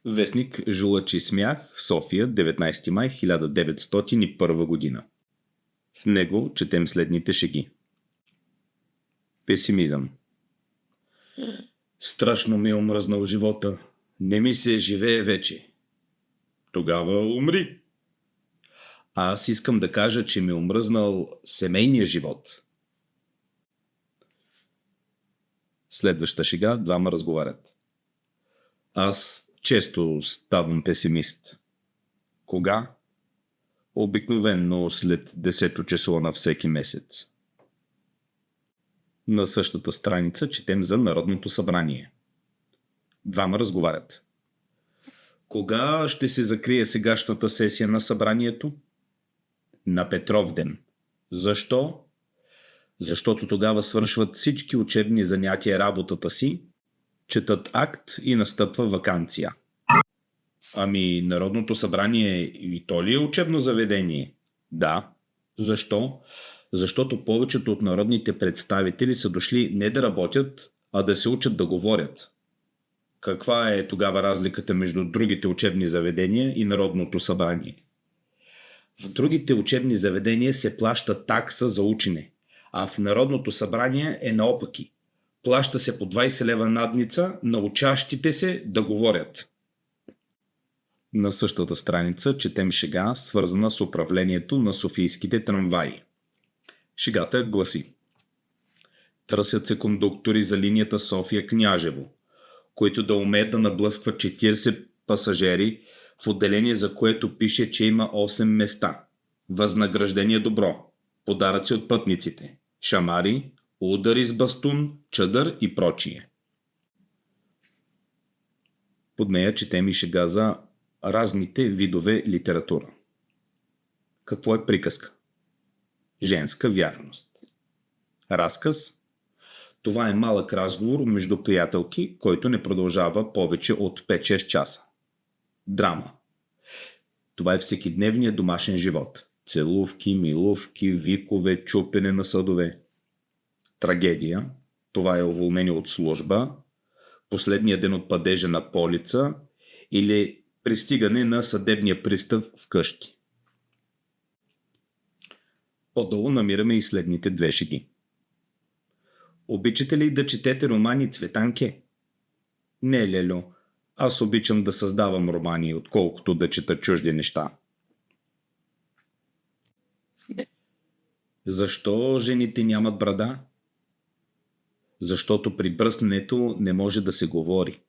Вестник Жулъчи смях, София, 19 май 1901 година. В него четем следните шеги. Песимизъм. Страшно ми е омръзнал живота. Не ми се живее вече. Тогава умри. Аз искам да кажа, че ми е омръзнал семейния живот. Следваща шега, двама разговарят. Аз често ставам песимист. Кога? Обикновено след 10 число на всеки месец. На същата страница четем за Народното събрание. Двама разговарят. Кога ще се закрие сегашната сесия на събранието? На Петровден. Защо? Защото тогава свършват всички учебни занятия работата си, четат акт и настъпва ваканция. Ами Народното събрание и то ли е учебно заведение? Да. Защо? Защото повечето от народните представители са дошли не да работят, а да се учат да говорят. Каква е тогава разликата между другите учебни заведения и Народното събрание? В другите учебни заведения се плаща такса за учене, а в Народното събрание е наопаки. Плаща се по 20 лева надница на учащите се да говорят. На същата страница четем шега, свързана с управлението на софийските трамваи. Шегата гласи: търсят се кондуктори за линията София-Княжево, които да умеят да наблъскват 40 пасажери в отделение, за което пише, че има 8 места. Възнаграждение добро. Подаръци от пътниците. Шамари, удари с бастун, чадър и прочие. Под нея четем и шега за разните видове литература. Какво е приказка? Женска вярност. Разказ? Това е малък разговор между приятелки, който не продължава повече от 5-6 часа. Драма. Това е всекидневният домашен живот. Целувки, милувки, викове, чупене на съдове. Трагедия. Това е уволнение от служба, последния ден от падежа на полица или пристигане на съдебния пристав в къщи. По-долу намираме и следните две шеги. Обичате ли да четете романи, Цветанке? Не, Лелю. Аз обичам да създавам романи, отколкото да чета чужди неща. Защо жените нямат брада? Защото при бръсненето не може да се говори.